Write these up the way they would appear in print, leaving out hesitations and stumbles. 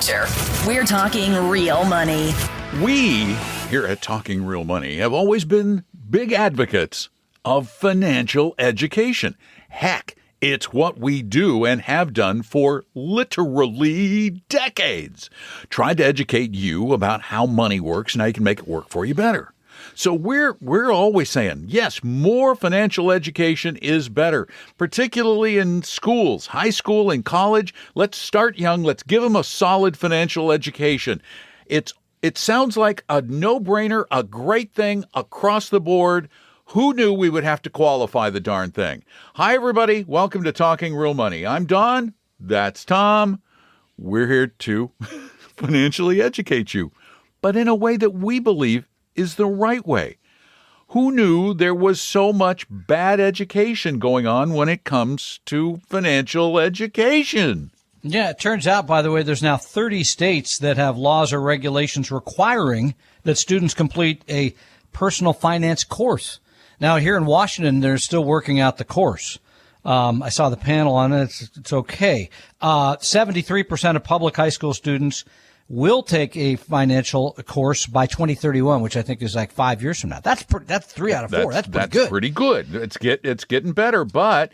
Chapter. We're talking real money. We, here at Talking Real Money, have always been big advocates of financial education. Heck, it's what we do and have done for literally decades. Tried to educate you about how money works and how you can make it work for you better. So we're always saying, yes, more financial education is better, particularly in schools, high school and college. Let's start young. Let's give them a solid financial education. It sounds like a no-brainer, a great thing across the board. Who knew we would have to qualify the darn thing? Hi, everybody. Welcome to Talking Real Money. I'm Don. That's Tom. We're here to financially educate you, but in a way that we believe is the right way. Who knew there was so much bad education going on when it comes to financial education? Yeah, it turns out, by the way, there's now 30 states that have laws or regulations requiring that students complete a personal finance course. Now, here in Washington, they're still working out the course. I saw the panel on it. It's okay. 73% of public high school students will take a financial course by 2031, which I think is like 5 years from now. That's 3 out of 4. That's pretty good. That's pretty good. It's getting better, but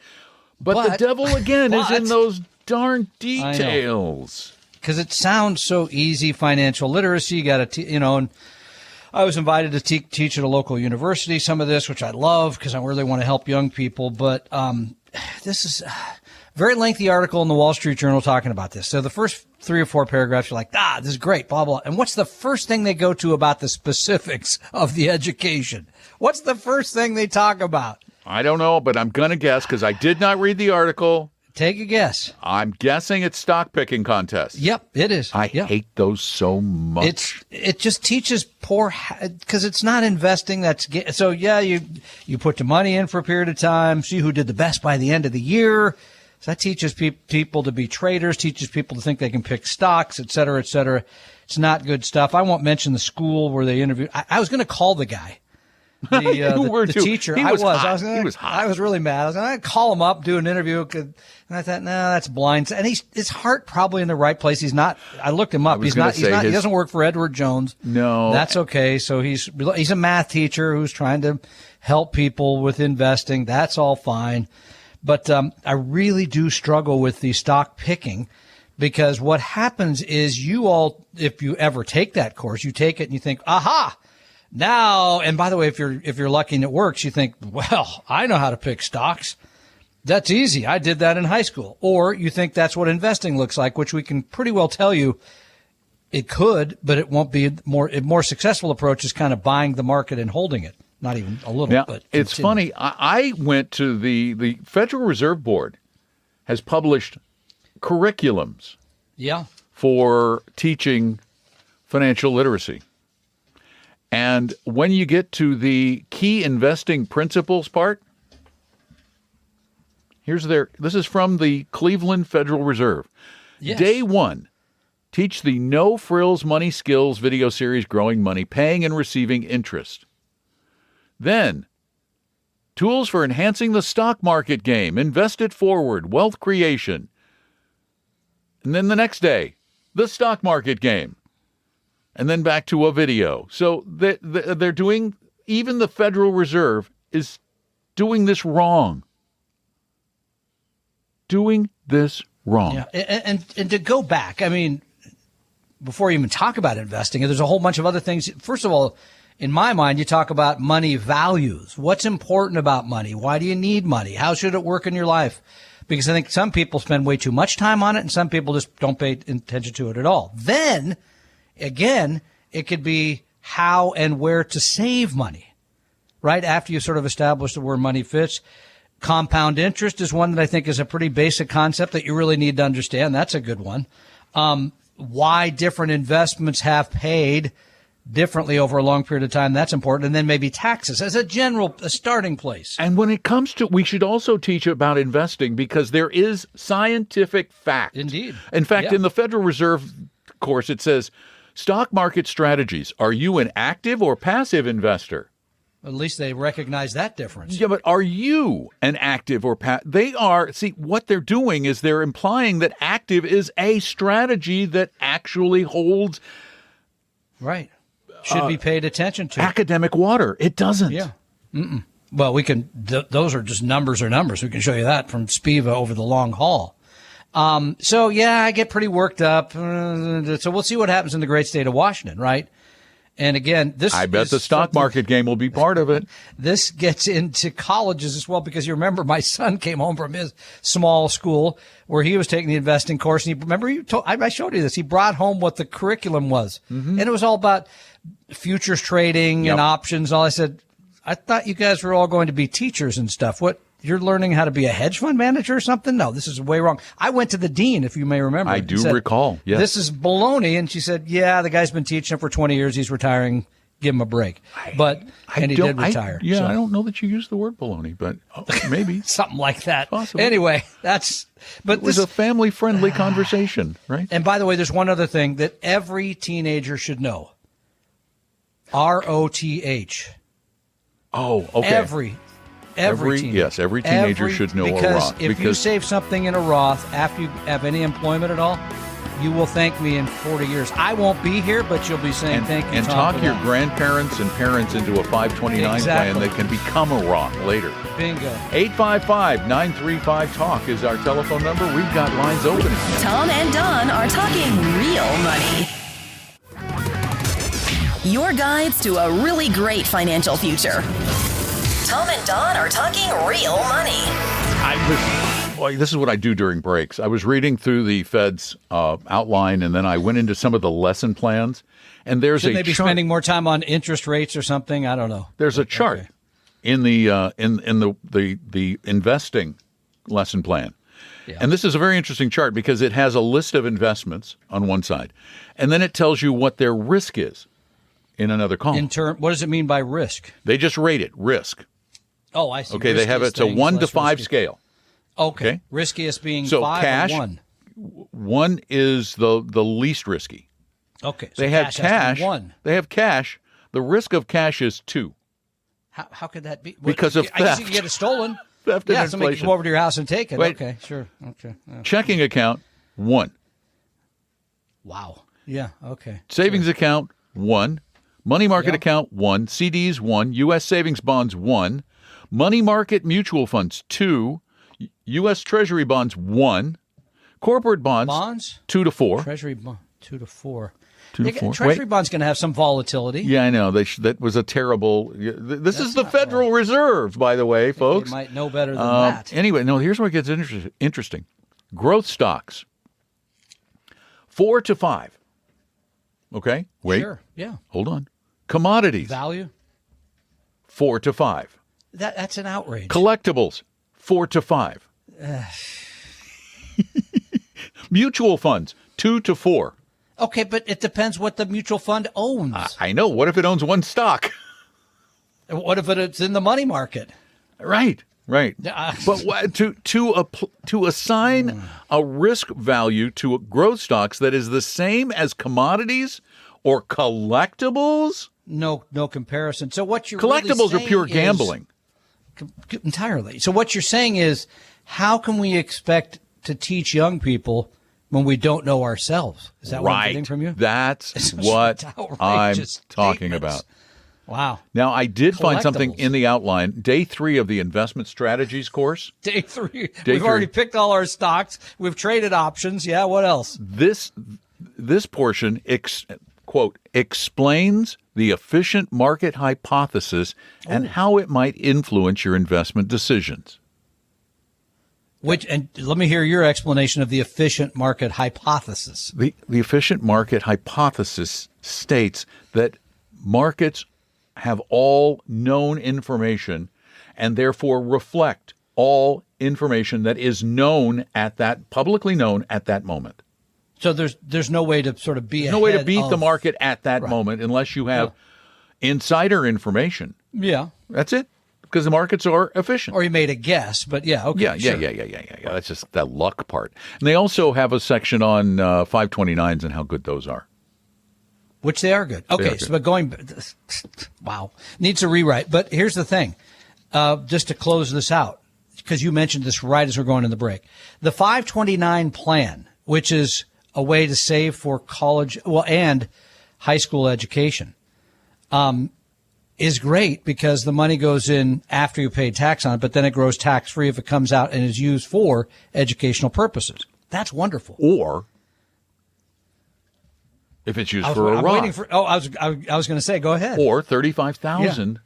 the devil again is in those darn details. Because it sounds so easy, financial literacy. You got to, and I was invited to teach at a local university some of this, which I love because I really want to help young people. But this is a very lengthy article in the Wall Street Journal talking about this. So the first 3 or 4 paragraphs, you're like, this is great, blah, blah. And what's the first thing they go to about the specifics of the education? What's the first thing they talk about? I don't know, but I'm going to guess because I did not read the article. Take a guess. I'm guessing it's stock picking contest. Yep, it is. I hate those so much. It just teaches poor, because it's not investing. You put the money in for a period of time, see who did the best by the end of the year. So that teaches people to be traders, teaches people to think they can pick stocks, et cetera, et cetera. It's not good stuff. I won't mention the school where they interviewed. I was going to call the guy. The teacher. He was hot. He was hot. I was really mad. I was going to call him up, do an interview. And I thought, no, that's blind. And his heart probably in the right place. He's not. I looked him up. He doesn't work for Edward Jones. No, that's okay. So he's a math teacher who's trying to help people with investing. That's all fine. But I really do struggle with the stock picking because what happens is if you ever take that course, you take it and you think, aha. Now, and by the way, if you're lucky and it works, you think, well, I know how to pick stocks. That's easy. I did that in high school. Or you think that's what investing looks like, which we can pretty well tell you it could, but it won't be a more successful approach is kind of buying the market and holding it. Not even a little, but it's funny. I went to the Federal Reserve Board has published curriculums for teaching financial literacy. And when you get to the key investing principles part, this is from the Cleveland Federal Reserve. Yes. Day 1, teach the No Frills Money Skills video series, Growing Money, Paying and Receiving Interest. Then, tools for enhancing the stock market game, Invest It Forward, Wealth Creation. And then the next day, the stock market game. And then back to a video. So they're doing, even the Federal Reserve is doing this wrong. Doing this wrong. Yeah, and to go back, I mean, before you even talk about investing, there's a whole bunch of other things. First of all, in my mind, you talk about money values. What's important about money? Why do you need money? How should it work in your life? Because I think some people spend way too much time on it and some people just don't pay attention to it at all. Then, again, it could be how and where to save money, right? After you sort of establish where money fits. Compound interest is one that I think is a pretty basic concept that you really need to understand. That's a good one. Why different investments have paid differently over a long period of time. That's important. And then maybe taxes as a starting place. And when it comes to, we should also teach about investing because there is scientific fact. Indeed. In fact, in the Federal Reserve course, it says, stock market strategies. Are you an active or passive investor? At least they recognize that difference. Yeah, but are you an active or they are? See, what they're doing is they're implying that active is a strategy that actually holds right. Should be paid attention to. Academic water. It doesn't. Yeah. Mm-mm. Well, we can. Those are just numbers are numbers. We can show you that from Spiva over the long haul. So yeah, I get pretty worked up. So we'll see what happens in the great state of Washington, right? And again, I bet the stock market game will be part of it. This gets into colleges as well, because you remember my son came home from his small school where he was taking the investing course. And I showed you this. He brought home what the curriculum was. Mm-hmm. And it was all about futures trading and options. All I said, I thought you guys were all going to be teachers and stuff. What? You're learning how to be a hedge fund manager or something? No, this is way wrong. I went to the dean, if you may remember. I do recall, yes. This is baloney. And she said, yeah, the guy's been teaching for 20 years. He's retiring. Give him a break. And he did retire. I don't know that you used the word baloney, but maybe. Something like that. Possibly. Anyway, it was a family-friendly conversation, right? And by the way, there's one other thing that every teenager should know. ROTH. Oh, okay. Every teenager should know a Roth. Because if you save something in a Roth after you have any employment at all, you will thank me in 40 years. I won't be here, but you'll be saying thank you, and Tom, talk your grandparents and parents into a 529 plan that can become a Roth later. Bingo. 855-935-TALK is our telephone number. We've got lines open. Tom and Don are talking real money. Your guides to a really great financial future. Tom and Don are talking real money. This is what I do during breaks. I was reading through the Fed's outline, and then I went into some of the lesson plans. And there's Shouldn't a they be spending more time on interest rates or something? I don't know. There's a chart in the the investing lesson plan. Yeah. And this is a very interesting chart because it has a list of investments on one side, and then it tells you what their risk is in another column. What does it mean by risk? They just rate it risk. Oh, I see. Okay, they have it's a 1 to 5 scale. Okay. Riskiest being so 5 cash, or 1? 1 is the least risky. Okay. So they have cash. 1. They have cash. The risk of cash is 2. How could that be? Because of theft. I guess you can get it stolen. Theft and somebody can come over to your house and take it. Wait. Okay, sure. Okay. Checking account, 1. Wow. Yeah, okay. Savings account, 1. Money market account, 1. CDs, 1. U.S. savings bonds, 1. Money market mutual funds, 2. U.S. Treasury bonds, 1. Corporate bonds 2 to 4. Treasury bond 2 to 4. 2 to 4. Treasury bonds going to have some volatility. Yeah, I know. That was a terrible. This is the Federal Reserve, by the way, folks. You might know better than that. Anyway, no. Here's where it gets interesting. Growth stocks, 4 to 5. Okay, wait. Sure. Yeah. Hold on. Commodities, value, 4 to 5. That's an outrage. Collectibles, 4 to 5. Mutual funds, 2 to 4. Okay, but it depends what the mutual fund owns. I know. What if it owns one stock? What if it's in the money market? Right. But to assign a risk value to growth stocks that is the same as commodities or collectibles? No comparison. So what you're collectibles really are pure gambling. Entirely. So what you're saying is, how can we expect to teach young people when we don't know ourselves? Is that what I'm getting from you? That's what I'm talking about. Wow. Now, I did find something in the outline. Day 3 of the investment strategies course. Day 3. We've already picked all our stocks. We've traded options. Yeah, what else? This portion, quote, explains the efficient market hypothesis and how it might influence your investment decisions. And let me hear your explanation of the efficient market hypothesis. The efficient market hypothesis states that markets have all known information and therefore reflect all information that is known publicly known at that moment. So there's no way to sort of be no way to beat the market at that moment unless you have insider information. Yeah. That's it. Because the markets are efficient. Or you made a guess, but yeah, okay. Yeah. That's just that luck part. And they also have a section on 529s and how good those are. Which they are good. Okay, so but wow, needs a rewrite. But here's the thing, just to close this out, because you mentioned this right as we're going in the break. The 529 plan, which is a way to save for college, and high school education, is great because the money goes in after you pay tax on it, but then it grows tax-free if it comes out and is used for educational purposes. That's wonderful. Or if it's used for a Roth. I was going to say, go ahead. Or 35,000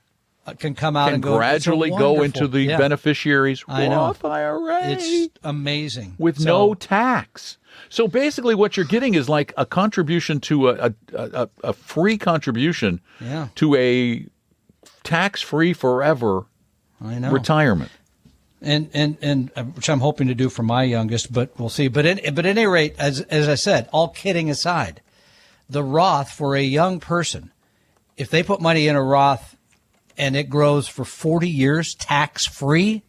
can come out and go gradually go into the beneficiary's Roth IRA. It's amazing. With no tax. So basically what you're getting is like a contribution to a free contribution to a tax-free forever retirement. And which I'm hoping to do for my youngest, but we'll see. But at any rate, as I said, all kidding aside, the Roth for a young person, if they put money in a Roth and it grows for 40 years tax-free,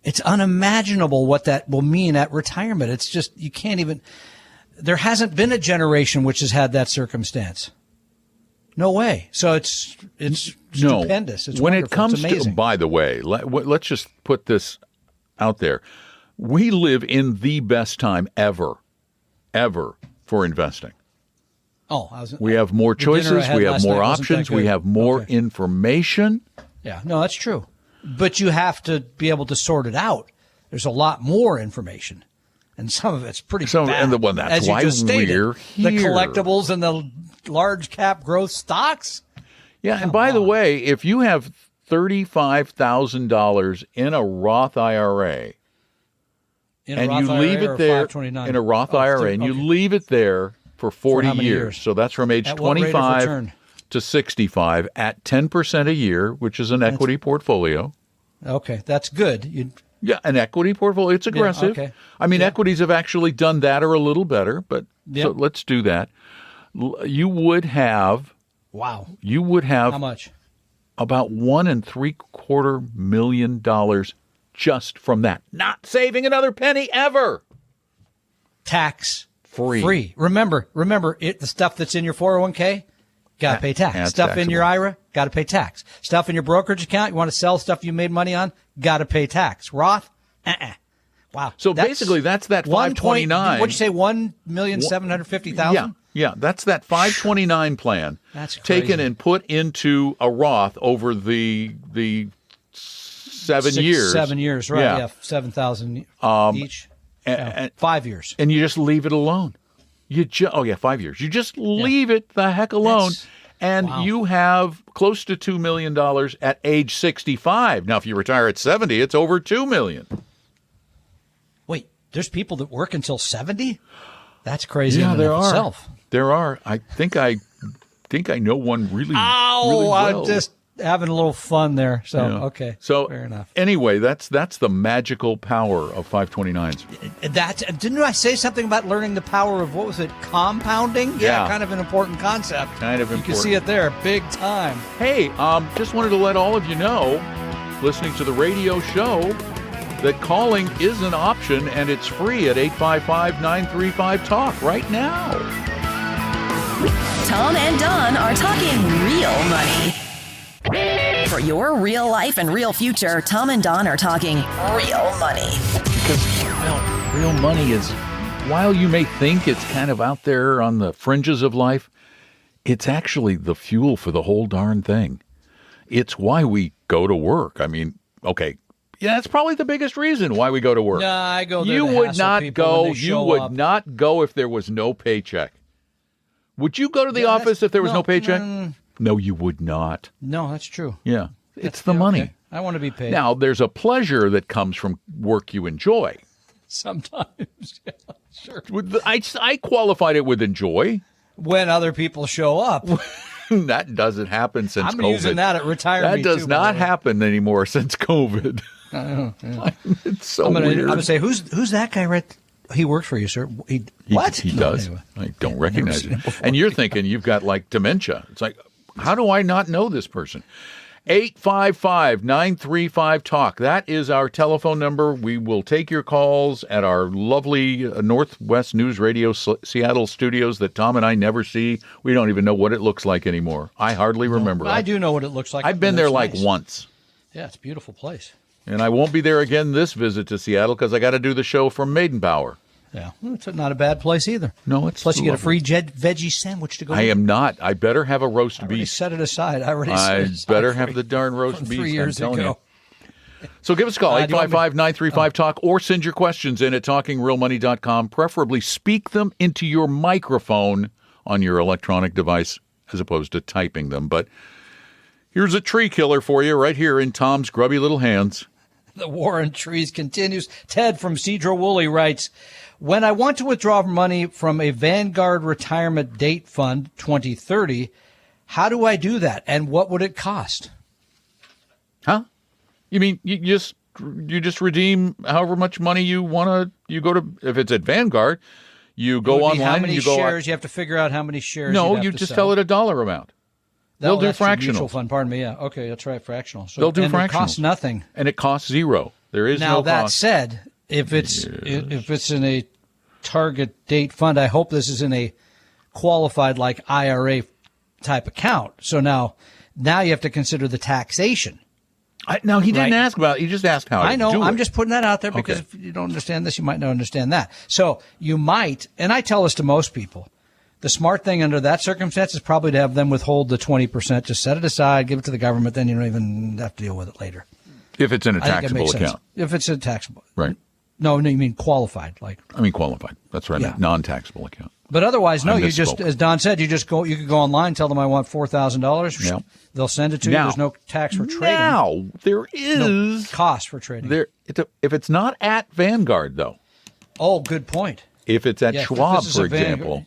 it's unimaginable what that will mean at retirement. It's just, you can't even, there hasn't been a generation which has had that circumstance. No way. So it's stupendous. It's when wonderful. It comes it's amazing. to, by the way, let's just put this out there. We live in the best time ever for investing. We have more choices. We have more options. We have more information. Yeah, no, that's true. But you have to be able to sort it out. There's a lot more information, and some of it's pretty bad. And that's why we're here. The collectibles and the large cap growth stocks. Yeah, and by the way, if you have $35,000 in a Roth IRA, and you leave it there in a Roth IRA, and you leave it there for 40 years. So that's from age 25 to 65 at 10% a year, which is an equity portfolio. Okay, that's good. An equity portfolio. It's aggressive. Yeah, okay. I mean, equities have actually done that or a little better, but so let's do that. You would have. Wow. You would have. How much? About $1.75 million just from that. Not saving another penny ever. Tax free. Remember, the stuff that's in your 401k, got to pay tax. Stuff taxable. In your IRA, got to pay tax. Stuff in your brokerage account, you want to sell stuff you made money on, got to pay tax. Roth, Wow. So basically, that's that 529. What'd you say? 1,750,000. Yeah, that's that 529 plan. That's crazy. Taken and put into a Roth over the 7 years. 7 years, right? Yeah, 7,000 each. And 5 years. And you just leave it alone. 5 years. You just leave it the heck alone. You have close to $2 million at age 65. Now, if you retire at 70, it's over $2 million. Wait, there's people that work until 70? That's crazy. Yeah, there are. Itself. There are. I think I know one really well. I'm just having a little fun there. So, okay. So, fair enough. Anyway, that's the magical power of 529s. Didn't I say something about learning the power of, what was it, compounding? Yeah, kind of an important concept. You can see it there, big time. Hey, just wanted to let all of you know, listening to the radio show, that calling is an option, and it's free at 855-935-TALK right now. Tom and Don are talking real money. For your real life and real future, Tom and Don are talking real money. Because, real money is, while you may think it's kind of out there on the fringes of life, it's actually the fuel for the whole darn thing. It's why we go to work. I mean, okay, yeah, that's probably the biggest reason why we go to work. No, I go there You to would not go. You would not go if there was no paycheck. Would you go to the office if there was no paycheck? No, you would not. No, that's true. Yeah, it's the money. Okay. I want to be paid. Now, there's a pleasure that comes from work you enjoy. Sometimes, yeah, sure. I qualified it with enjoy. When other people show up. That doesn't happen since COVID. I'm using that at retirement. That does not happen anymore since COVID. It's so weird. I'm going to say, who's that guy right? He works for you, sir. What? He does. Anyway. I don't recognize him. And you're thinking you've got like dementia. It's like, how do I not know this person? 855-935-TALK. That is our telephone number. We will take your calls at our lovely Northwest News Radio Seattle studios that Tom and I never see. We don't even know what it looks like anymore. I hardly remember. I do know what it looks like. I've been there like once. Yeah, it's a beautiful place. And I won't be there again this visit to Seattle because I got to do the show from Maidenpower. Yeah, well, it's not a bad place either. No, it's plus you lovely. get a free veggie sandwich to go. I am not. I better have a roast beef. Set it aside. I better have the darn roast beef. 3 years ago. So give us a call, 855-935-TALK, or send your questions in at talkingrealmoney.com. Preferably speak them into your microphone on your electronic device as opposed to typing them. But here's a tree killer for you right here in Tom's grubby little hands. The war on trees continues. Ted from Cedro Woolley writes, when I want to withdraw money from a Vanguard retirement date fund 2030, how do I do that? And what would it cost? Huh? You mean you just redeem however much money you want to, you go to, if it's at Vanguard, you go online. How many and you shares? You have to figure out how many shares. No, you just tell it a dollar amount. They'll do fractional. Mutual fund, pardon me. Yeah. Okay. That's right. Fractional. So, they'll do fractional. It costs nothing. And it costs zero. There is now, no that cost. said, if it's in a target date fund, I hope this is in a qualified like IRA type account. So now you have to consider the taxation. Now, he didn't ask about it. He just asked how to do it. I know. I'm just putting that out there because if you don't understand this, you might not understand that. So you might, and I tell this to most people, the smart thing under that circumstance is probably to have them withhold the 20%. Just set it aside, give it to the government, then you don't even have to deal with it later. If it's in a taxable account. If it's a taxable. Right. No, you mean qualified. Qualified. That's right. Yeah. Non-taxable account. But otherwise, no, you just, as Don said, you could go online, tell them I want $4,000. Yeah. They'll send it to you. There's no tax for trading. Now, there is no cost for trading. If it's not at Vanguard, though. Oh, good point. If it's at Schwab, for example.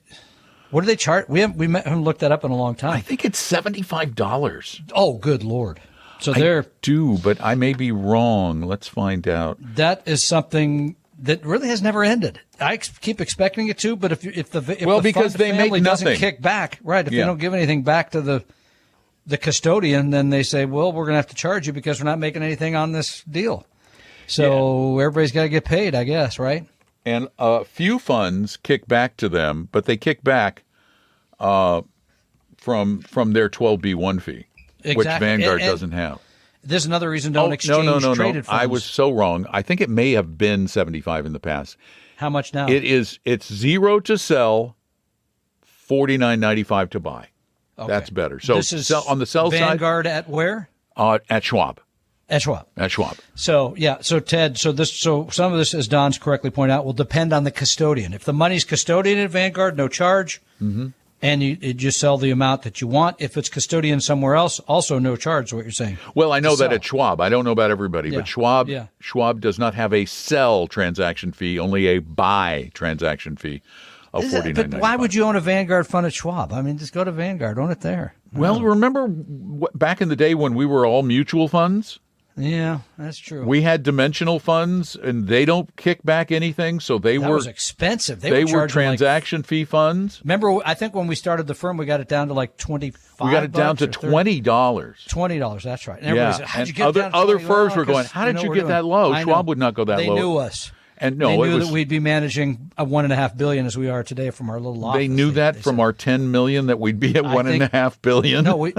What do they charge? We haven't looked that up in a long time. I think it's $75. Oh, good Lord. So I do, but I may be wrong. Let's find out. That is something that really has never ended. I keep expecting it to, but if the because they make nothing, doesn't kick back, right? If they don't give anything back to the custodian, then they say, well, we're going to have to charge you because we're not making anything on this deal. So everybody's got to get paid, I guess, right? And a few funds kick back to them, but they kick back from their 12B1 fee, which Vanguard doesn't have. There's another reason don't exchange traded funds. I was so wrong. I think it may have been 75 in the past. How much now? It's $0 to sell, $49.95 to buy. Okay. That's better. So this is on the sell Vanguard side, at where? At Schwab. At Schwab. At Schwab. So Ted, so some of this, as Don's correctly pointed out, will depend on the custodian. If the money's custodian at Vanguard, no charge, and you just sell the amount that you want. If it's custodian somewhere else, also no charge. Is what you're saying? Well, I know that at Schwab. I don't know about everybody, but Schwab does not have a sell transaction fee, only a buy transaction fee of $49.95. But why would you own a Vanguard fund at Schwab? I mean, just go to Vanguard, own it there. Well, remember back in the day when we were all mutual funds? Yeah, that's true. We had dimensional funds, and they don't kick back anything, so that was expensive. They were transaction fee funds. Remember, I think when we started the firm, we got it down to like $25. We got it down to $20. $20, that's right. And yeah, how'd you and get down to other firms were going, how did you get that low? Schwab would not go that low. They knew us. And no, they knew that we'd be managing $1.5 billion as we are today from our little office. They knew that from our $10 million that we'd be at $1.5 billion. No,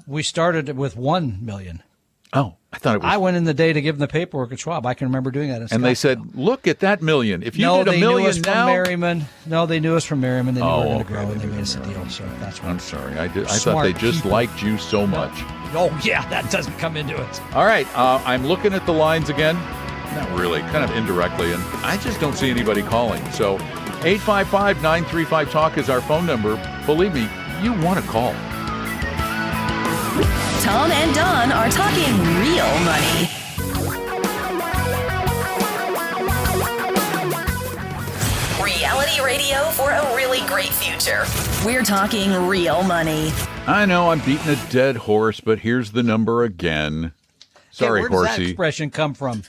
we started with $1 million. Oh, I thought it was. I went in the day to give them the paperwork at Schwab. I can remember doing that. And they said, "Look at that million. If you did $1 million now." No, they knew us from Merriman. They knew we were going to grow, and they made us a deal. So that's why. I'm sorry. I thought they just liked you so much. Oh yeah, that doesn't come into it. All right, I'm looking at the lines again. Not really, kind of indirectly, and I just don't see anybody calling. So, 855-935-TALK is our phone number. Believe me, you want to call. Tom and Don are talking real money. Reality radio for a really great future. We're talking real money. I know I'm beating a dead horse, but here's the number again. Sorry, where horsey. Does that expression come from?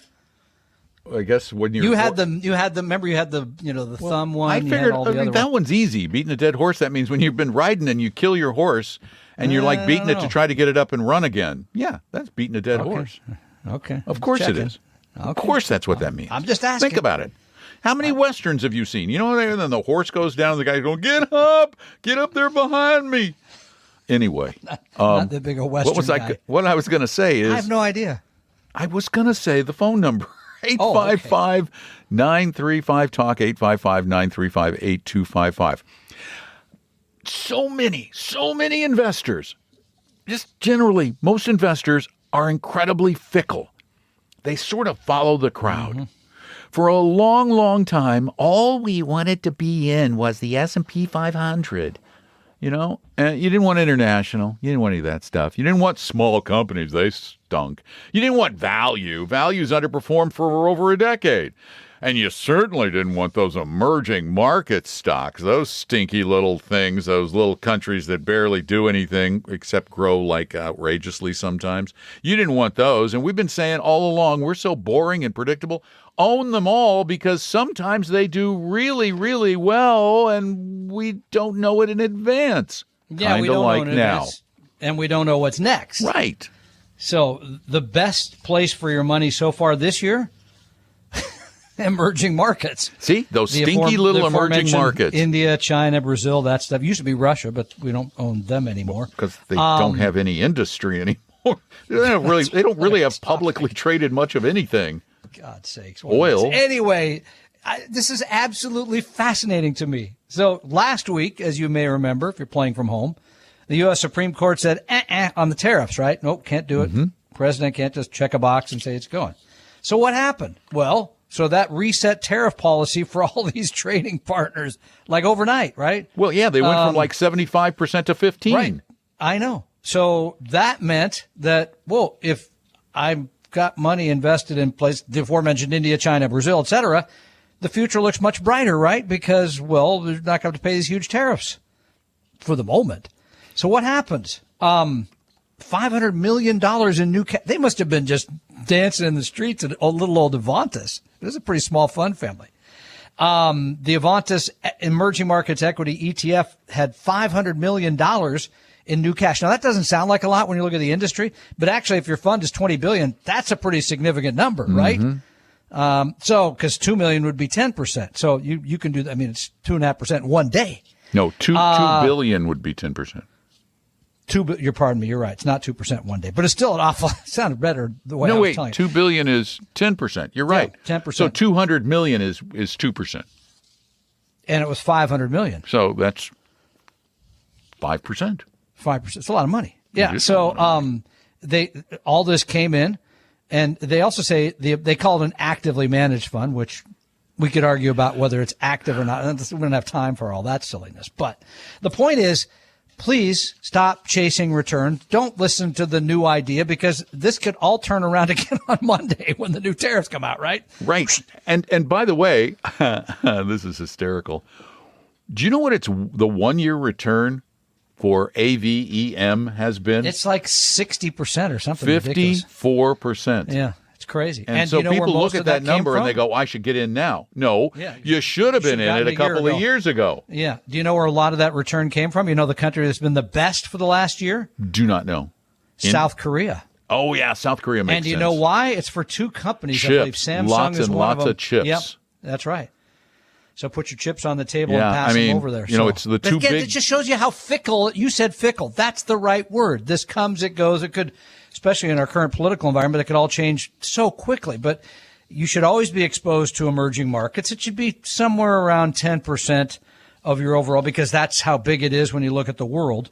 I guess when you had the thumb one. I figured that one's easy. Beating a dead horse, that means when you've been riding and you kill your horse and you're like beating it to try to get it up and run again. Yeah, that's beating a dead horse. Okay. Of course it is. Okay. Of course that's what that means. I'm just asking. Think about it. How many Westerns have you seen? You know, and then the horse goes down and the guy's going, get up there behind me. Anyway. Not that big a Western guy. What I was going to say is. I have no idea. I was going to say the phone number. 855-935-TALK, 855-935-8255. So many investors, just generally, most investors are incredibly fickle. They sort of follow the crowd. Mm-hmm. For a long, long time, all we wanted to be in was the S&P 500. You know, and you didn't want international. You didn't want any of that stuff. You didn't want small companies. They stunk. You didn't want value. Value's underperformed for over a decade. And you certainly didn't want those emerging market stocks, those stinky little things, those little countries that barely do anything except grow like outrageously sometimes. You didn't want those. And we've been saying all along, we're so boring and predictable. Own them all because sometimes they do really, really well and we don't know it in advance. Yeah, we don't know it now. And we don't know what's next. Right. So the best place for your money so far this year? Emerging markets. See, those stinky little emerging markets. India, China, Brazil, that stuff. Used to be Russia, but we don't own them anymore. Because they don't have any industry anymore. They don't really have publicly traded much of anything. God's sakes. Oil. Anyway, this is absolutely fascinating to me. So last week, as you may remember, if you're playing from home, the U.S. Supreme Court said, on the tariffs, right? Nope, can't do it. Mm-hmm. President can't just check a box and say it's going. So what happened? Well, so that reset tariff policy for all these trading partners, like overnight, right? Well, yeah, they went from like 75% to 15%. Right. I know. So that meant that, well, if I've got money invested in places, the aforementioned India, China, Brazil, et cetera, the future looks much brighter, right? Because, well, they're not going to have to pay these huge tariffs for the moment. So what happens? $500 million in new cash. They must have been just dancing in the streets at little old Avantis. It was a pretty small fund family. The Avantis Emerging Markets Equity ETF had $500 million in new cash. Now, that doesn't sound like a lot when you look at the industry, but actually, if your fund is $20 billion, that's a pretty significant number, right? Because $2 million would be 10%. So you can do that. I mean, it's 2.5% in one day. No, $2 billion would be 10%. Pardon me, you're right. It's not 2% one day, but it's still an awful. It sounded better the way I was telling you. $2 billion is 10%. You're right. Yeah, 10%. So $200 million is 2%. And it was $500 million. So that's 5%. 5%. It's a lot of money. Yeah. So all this came in, and they also say they call it an actively managed fund, which we could argue about whether it's active or not. We don't have time for all that silliness. But the point is, please stop chasing returns. Don't listen to the new idea because this could all turn around again on Monday when the new tariffs come out, right? Right. And by the way, this is hysterical. Do you know what the 1-year return for AVEM has been? It's like 60% or something 54%. Yeah. It's crazy. And so people look at that number and they go, I should get in now. No, you should have been in it a couple of years ago. Yeah. Do you know where a lot of that return came from? You know the country that's been the best for the last year? Do not know. South Korea. Oh, yeah. South Korea makes sense. And you know why? It's for two companies. Chips. I believe Samsung lots is and one lots of them. of chips. Yep. That's right. So put your chips on the table and pass them over there. You know, it's the two big. It just shows you how fickle. You said fickle. That's the right word. This comes, it goes. It could, especially in our current political environment, it could all change so quickly. But you should always be exposed to emerging markets. It should be somewhere around 10% of your overall, because that's how big it is when you look at the world.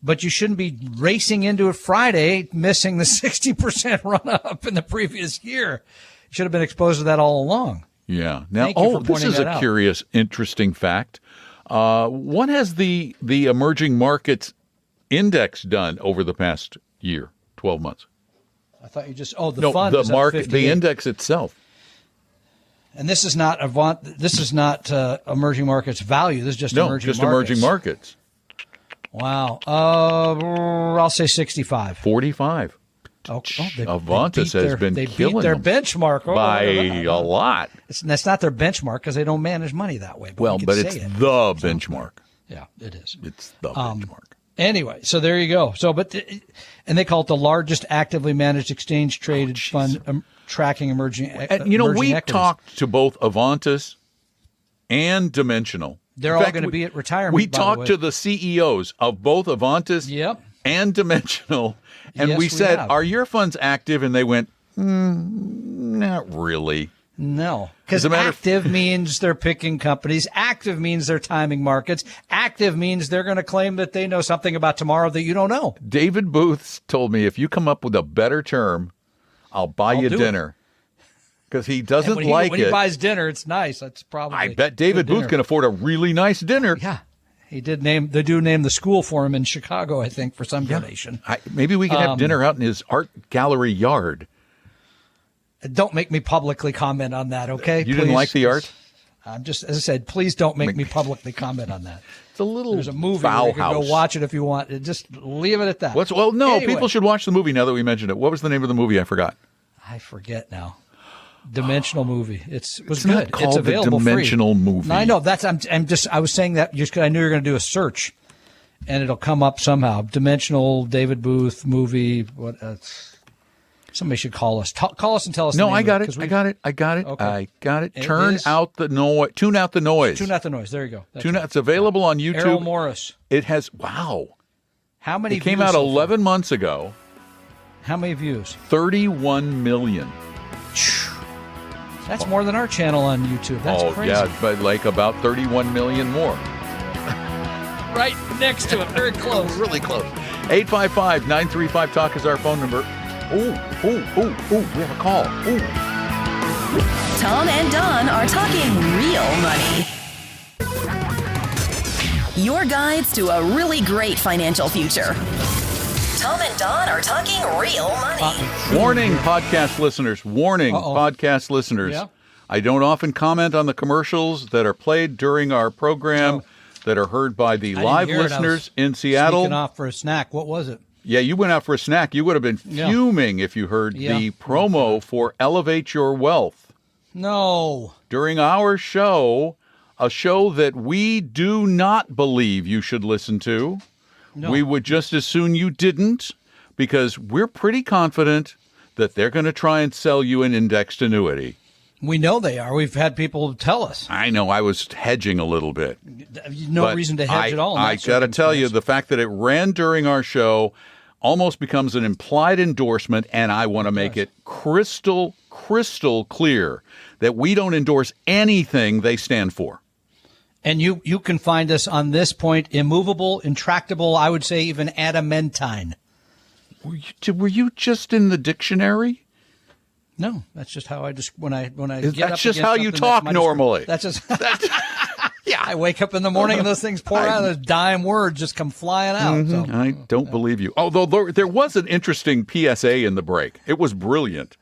But you shouldn't be racing into it Friday, missing the 60% run up in the previous year. You should have been exposed to that all along. Yeah. Now, this is a curious, interesting fact. What has the emerging markets index done over the past year, 12 months? I thought you just fund is the market, the index itself. And this is not This is not emerging markets value. This is just emerging markets. Wow. I'll say 65. 45. Avantis has been killing their benchmark by a lot. That's not their benchmark because they don't manage money that way. But it's the benchmark. Yeah, it is. It's the benchmark. Anyway, so there you go. So, and they call it the largest actively managed exchange traded fund tracking emerging. And we talked to both Avantis and Dimensional. They're all going to be at retirement. We talked to the CEOs of both Avantis and Dimensional, and we said, "Are your funds active?" And they went, "Not really." No, because active means they're picking companies. Active means they're timing markets. Active means they're going to claim that they know something about tomorrow that you don't know. David Booth told me, if you come up with a better term, I'll buy you dinner. Because he doesn't like it. When he buys dinner, it's nice. That's probably. I bet David Booth can afford a really nice dinner. Yeah. They do name the school for him in Chicago, I think, for some donation. Maybe we can have dinner out in his art gallery yard. Don't make me publicly comment on that, okay? You didn't like the art? I'm just, as I said, please don't make me publicly comment on that. It's a little There's a movie foul where you can house. go watch it if you want. Just leave it at that. Anyway. People should watch the movie now that we mentioned it. What was the name of the movie? I forgot. I forget now. Dimensional movie. It was good. It's available the Dimensional free. Movie. I know. I was saying that just because I knew you were going to do a search, and it'll come up somehow. Dimensional David Booth movie. What? Somebody should call us. Call us and tell us. No, I got it. Okay. I got it. Tune out the noise. Tune out the noise. There you go. It's available on YouTube. Errol Morris. It has. Wow. How many? It came out 11 months ago. How many views? 31 million. That's more than our channel on YouTube. That's crazy. Yeah, but like about 31 million more. Right next to it. Very close. Really close. 855-935-TALK is our phone number. We have a call. Tom and Don are talking real money. Your guides to a really great financial future. Tom and Don are talking real money. Warning, podcast listeners. Podcast listeners. Yeah. I don't often comment on the commercials that are played during our program that are heard by the live listeners in Seattle. Sneaking off for a snack. What was it? Yeah, you went out for a snack. You would have been fuming if you heard the promo for Elevate Your Wealth. No. During our show, a show that we do not believe you should listen to. No. We would just as soon you didn't, because we're pretty confident that they're going to try and sell you an indexed annuity. We know they are. We've had people tell us. I know. I was hedging a little bit. No reason to hedge at all. I got to tell you, the fact that it ran during our show almost becomes an implied endorsement, and I want to make it crystal clear that we don't endorse anything they stand for. And you can find us on this point, immovable, intractable, I would say even adamantine. Were you just in the dictionary? No, that's just how I just when I that's just how you talk normally. That's just yeah. I wake up in the morning and those things pour out. Those dime words just come flying out. So. I don't believe you. Although there was an interesting PSA in the break. It was brilliant.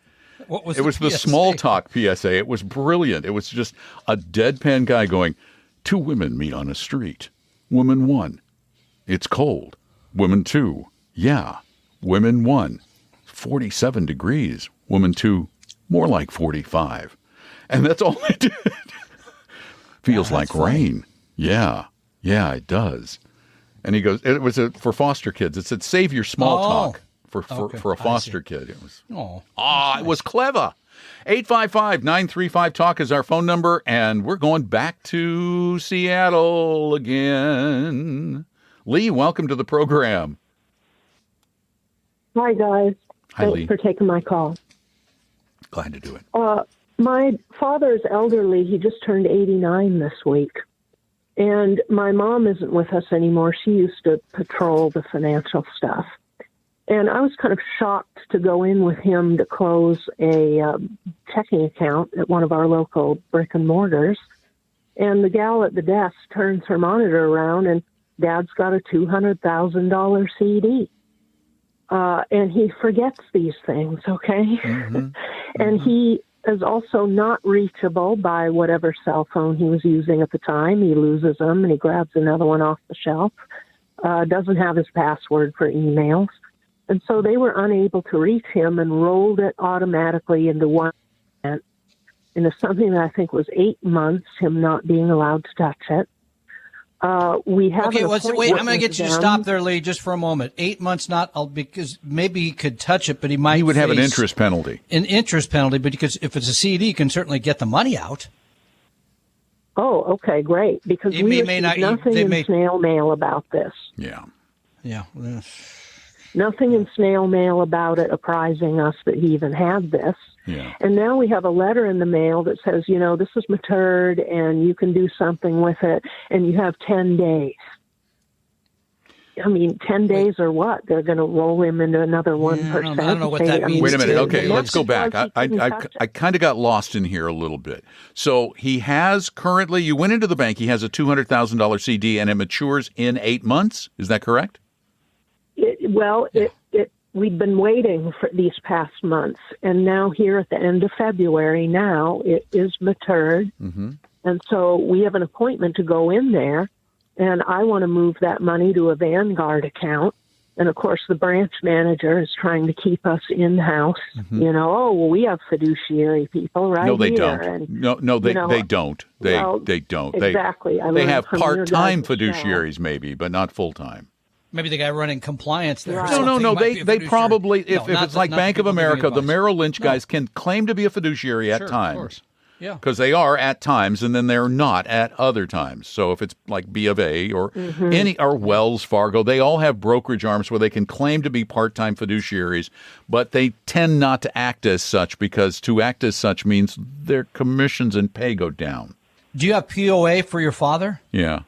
What was it? Was the small talk PSA. It was brilliant. It was just a deadpan guy going, 2 women meet on a street. Woman 1, it's cold. Woman 2, yeah. Women 1, 47 degrees. Woman 2, more like 45. And that's all they did. Feels like rain. Yeah, it does. And he goes, it was for foster kids. It said, save your small talk for a foster kid. It was, it was clever. 855-935-TALK is our phone number, and we're going back to Seattle again. Lee, welcome to the program. Hi, guys. Hi, Thanks Lee. for taking my call. Glad to do it. My father's elderly. He just turned 89 this week. And my mom isn't with us anymore. She used to patrol the financial stuff. And I was kind of shocked to go in with him to close a checking account at one of our local brick and mortars. And the gal at the desk turns her monitor around, and Dad's got a $200,000 CD. And he forgets these things, okay? Mm-hmm. And he is also not reachable by whatever cell phone he was using at the time. He loses them, and he grabs another one off the shelf. Doesn't have his password for emails. And so they were unable to reach him and rolled it automatically into one account, into something that I think was 8 months, him not being allowed to touch it. We have Okay, an wait, I'm appointment going to get with you to them. stop there, Lee, just for a moment. 8 months because maybe he could touch it, but he might He would have an face interest penalty. An interest penalty, but because if it's a CD, you can certainly get the money out. Oh, okay, great. Because It we may received not- nothing they in may- snail mail about this. Yeah. Yeah. Nothing in snail mail about it apprising us that he even had this. Yeah. And now we have a letter in the mail that says, this is matured and you can do something with it and you have 10 days. I mean, 10 days or what? They're going to roll him into another 1%. I don't know what that means. Wait a minute. Okay, The let's go message back. was he couldn't I touch it. kind of got lost in here a little bit. So he has currently, you went into the bank, he has a $200,000 CD and it matures in 8 months. Is that correct? We've been waiting for these past months, and now here at the end of February, now it is matured. Mm-hmm. And so we have an appointment to go in there, and I want to move that money to a Vanguard account. And of course, the branch manager is trying to keep us in-house. Mm-hmm. We have fiduciary people, right? No, they here. don't. And, They don't. They don't. Exactly. They have from your part-time guys' fiduciaries, maybe, but not full-time. Maybe the guy running compliance there. or Right. something No. might be a They fiduciary. probably, if not it's like not Bank of people giving America, the advice. Merrill Lynch No. guys can claim to be a fiduciary at Sure, of times. course. Yeah. Because they are at times, and then they're not at other times. So if it's like B of A or or Wells Fargo, they all have brokerage arms where they can claim to be part-time fiduciaries, but they tend not to act as such because to act as such means their commissions and pay go down. Do you have POA for your father? Yeah.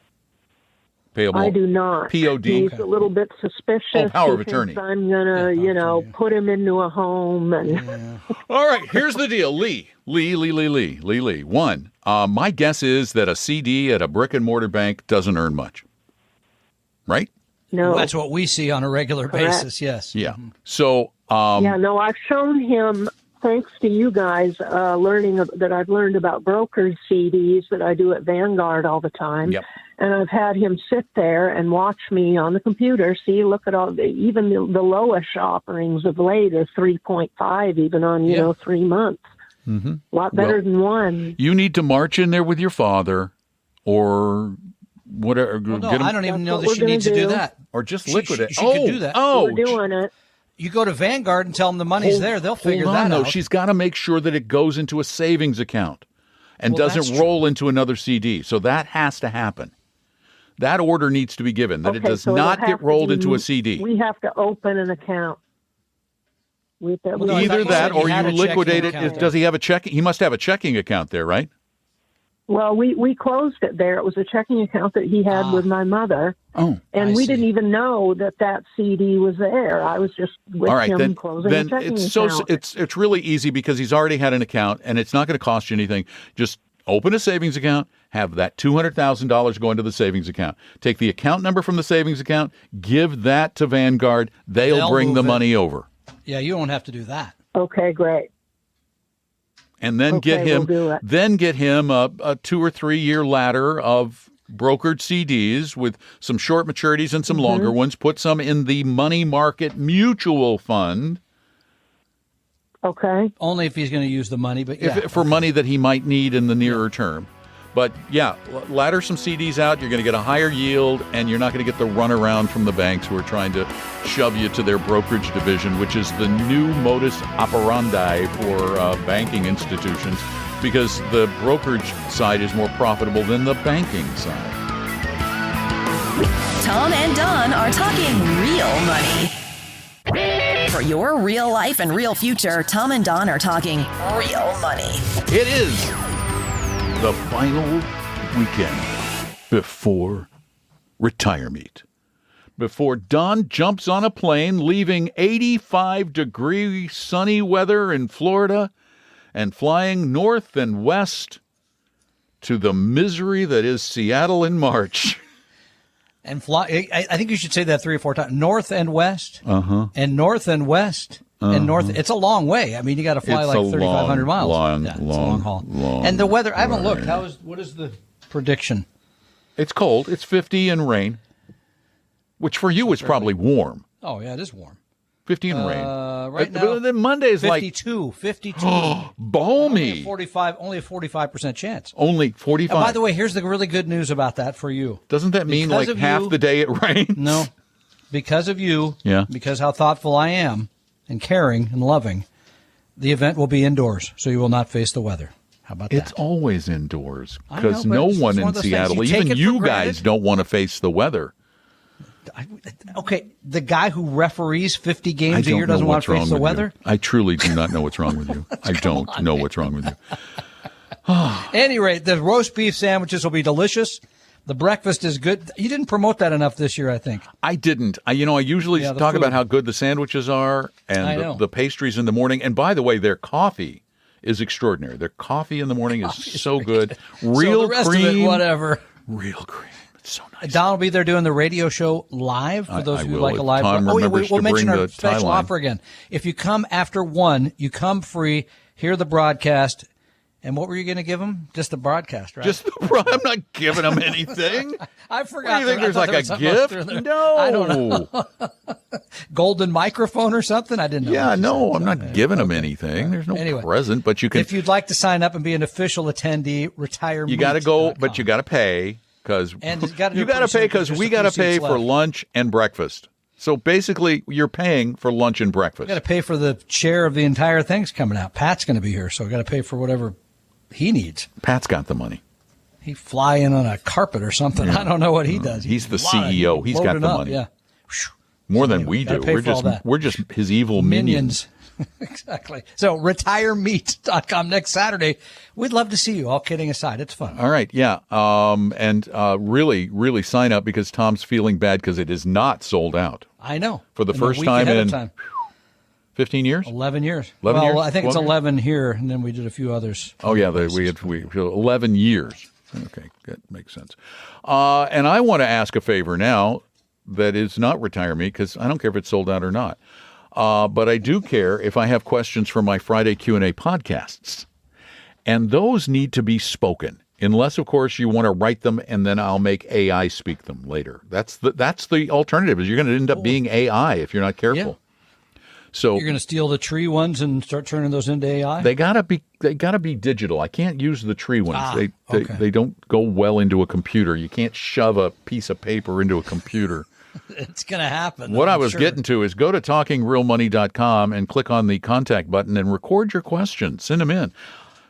Payable. I do not. POD. He's a little bit suspicious. Oh, power He of attorney. thinks I'm gonna, put him into a home and. All right, here's the deal. Lee. One, my guess is that a CD at a brick and mortar bank doesn't earn much. Right? No. That's what we see on a regular Correct. basis, yes. Yeah. So, I've shown him, thanks to you guys, I've learned about brokered CDs that I do at Vanguard all the time. Yep. And I've had him sit there and watch me on the computer. See, look at even the lowest offerings of late are 3.5, even on, 3 months. Mm-hmm. A lot better than one. You need to march in there with your father or whatever. Well, no, get him, I don't even know That's that what she we're needs to gonna do do. that. or just She liquidate. could do that. Oh, We're doing it. You go to Vanguard and tell them the money's there. They'll figure hold on, that though. out. She's got to make sure that it goes into a savings account and Well, that's doesn't true. roll into another CD. So that has to happen. That order needs to be given, that it does so not it'll get have to rolled be- into a CD. We have to open an account. no, I Either thought you that said or you had you a checking liquidate it. account. Does he have a checking? He must have a checking account there, right? Well, we closed it there. It was a checking account that he had with my mother. Oh. And I we see. didn't even know that CD was there. I was just with All right, him closing then a checking it's account. it's really easy because he's already had an account and it's not going to cost you anything. Just open a savings account, have that $200,000 go into the savings account. Take the account number from the savings account, give that to Vanguard. They'll bring move the it. money over. Yeah, you don't have to do that. Okay, great. And then Okay, we'll do it. get him a 2 or 3 year ladder of brokered CDs with some short maturities and some Mm-hmm. longer ones. Put some in the money market mutual fund Okay. Only if he's going to use the money, but yeah. for money that he might need in the nearer term. But yeah, ladder some CDs out. You're going to get a higher yield, and you're not going to get the runaround from the banks who are trying to shove you to their brokerage division, which is the new modus operandi for banking institutions, because the brokerage side is more profitable than the banking side. Tom and Don are talking real money. For your real life and real future, Tom and Don are talking real money. It is the final weekend before retirement. Before Don jumps on a plane, leaving 85-degree sunny weather in Florida and flying north and west to the misery that is Seattle in March. And fly. I think you should say that 3 or 4 times. North and west. Uh-huh. And north and west. And north. It's a long way. I mean, you got to fly It's like a 3,500 miles. long, Yeah, it's a long haul. And the weather. I haven't looked. What is the prediction? It's cold. It's 50 and rain, which for you is probably warm. Oh yeah, it is warm. 15 rain. Right now, then Monday's 52. balmy. Only a 45% chance. Only 45. And by the way, here's the really good news about that for you. Doesn't that mean Because like of half you- the day it rains? No, because of you. Yeah. Because how thoughtful I am and caring and loving, the event will be indoors, so you will not face the weather. How about that? It's always indoors I know, because but no it's one one in of those things. Seattle, You take even it you for guys, granted. don't want to face the weather. Okay, the guy who referees 50 I games a don't year know doesn't want what's to face wrong the with weather? you. I truly do not know what's wrong with you. I don't know what's wrong with you. At any rate, the roast beef sandwiches will be delicious. The breakfast is good. You didn't promote that enough this year, I think. I didn't. I usually Yeah, the talk food. about how good the sandwiches are I and know. the pastries in the morning. And by the way, their coffee is extraordinary. Their coffee in the morning is so good. Real so the rest cream. of it, whatever. Real cream. It's so nice. Don will be there doing the radio show live for those I who will, like if a live. Tom remembers we'll to mention bring our the tie special line. offer again. If you come after 1, you come free. Hear the broadcast. And what were you going to give them? Just the broadcast, right? I'm not giving them anything. I forgot. What, do you think I there's thought like there a was something else gift? through there. No. I don't know. Golden microphone or something? I didn't know. Yeah, what you no, said. I'm not giving them anything. There's no Anyway, present, but you can. If you'd like to sign up and be an official attendee, retire. You got to go, but you got to pay because And you gotta do you it got to pretty soon pay 'cause because there's we a got to few pay seats for left. lunch and breakfast. So basically, you're paying for lunch and breakfast. got to pay for the chair of the entire thing's coming out. Pat's going to be here, so I got to pay for whatever he needs. Pat's got the money. He fly in on a carpet or something. I don't know what he does. He's the A lot of CEO. He's got loading the up, money. Yeah. More than we gotta do. pay for all that. We're just his evil minions. Exactly. So retiremeat.com next Saturday. We'd love to see you. All kidding aside, it's fun. All right, yeah, and really, really sign up because Tom's feeling bad because it is not sold out I know. for the And first week time ahead of in time. 15 years. 11 years. 11 well, years? I think it's 12 years? 11 here, and then we did a few others. Oh yeah, we had 11 years. Okay, that makes sense. And I want to ask a favor now that is not retire me because I don't care if it's sold out or not. But I do care if I have questions for my Friday Q&A podcasts. And those need to be spoken. Unless, of course, you want to write them and then I'll make AI speak them later. That's the alternative is you're going to end up being AI if you're not careful. Yeah. So You're going to steal the tree ones and start turning those into AI? They gotta be digital. I can't use the tree ones. Okay. They don't go well into a computer. You can't shove a piece of paper into a computer. It's going to happen. What I'm I was sure. getting to is go to talkingrealmoney.com and click on the contact button and record your questions. Send them in.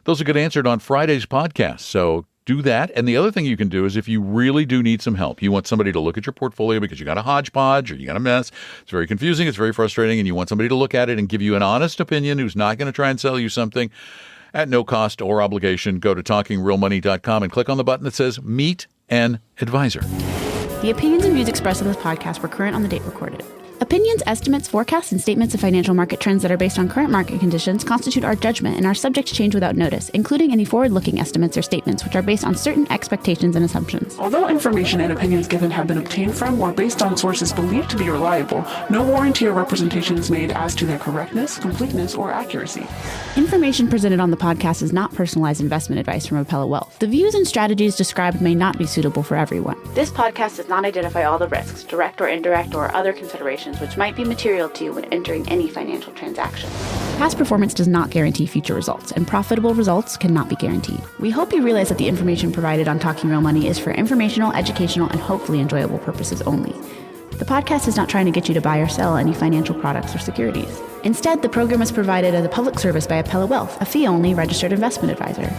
Those will get answered on Friday's podcast. So do that. And the other thing you can do is if you really do need some help, you want somebody to look at your portfolio because you got a hodgepodge or you got a mess. It's very confusing. It's very frustrating. And you want somebody to look at it and give you an honest opinion who's not going to try and sell you something at no cost or obligation. Go to talkingrealmoney.com and click on the button that says Meet an Advisor. The opinions and views expressed on this podcast were current on the date recorded. Opinions, estimates, forecasts, and statements of financial market trends that are based on current market conditions constitute our judgment and are subject to change without notice, including any forward-looking estimates or statements which are based on certain expectations and assumptions. Although information and opinions given have been obtained from or based on sources believed to be reliable, no warranty or representation is made as to their correctness, completeness, or accuracy. Information presented on the podcast is not personalized investment advice from Appella Wealth. The views and strategies described may not be suitable for everyone. This podcast does not identify all the risks, direct or indirect, or other considerations which might be material to you when entering any financial transaction. Past performance does not guarantee future results, and profitable results cannot be guaranteed. We hope you realize that the information provided on Talking Real Money is for informational, educational, and hopefully enjoyable purposes only. The podcast is not trying to get you to buy or sell any financial products or securities. Instead, the program is provided as a public service by Appella Wealth, a fee-only registered investment advisor.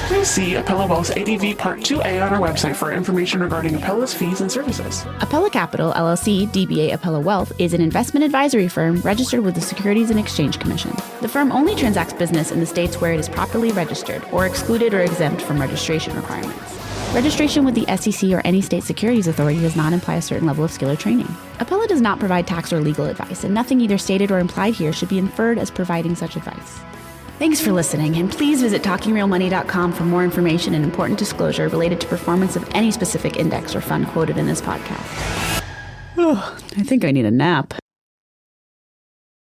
Please see Appella Wealth's ADV Part 2A on our website for information regarding Appella's fees and services. Appella Capital, LLC, DBA Appella Wealth, is an investment advisory firm registered with the Securities and Exchange Commission. The firm only transacts business in the states where it is properly registered or excluded or exempt from registration requirements. Registration with the SEC or any state securities authority does not imply a certain level of skill or training. Appella does not provide tax or legal advice, and nothing either stated or implied here should be inferred as providing such advice. Thanks for listening, and please visit TalkingRealMoney.com for more information and important disclosure related to performance of any specific index or fund quoted in this podcast. I think I need a nap.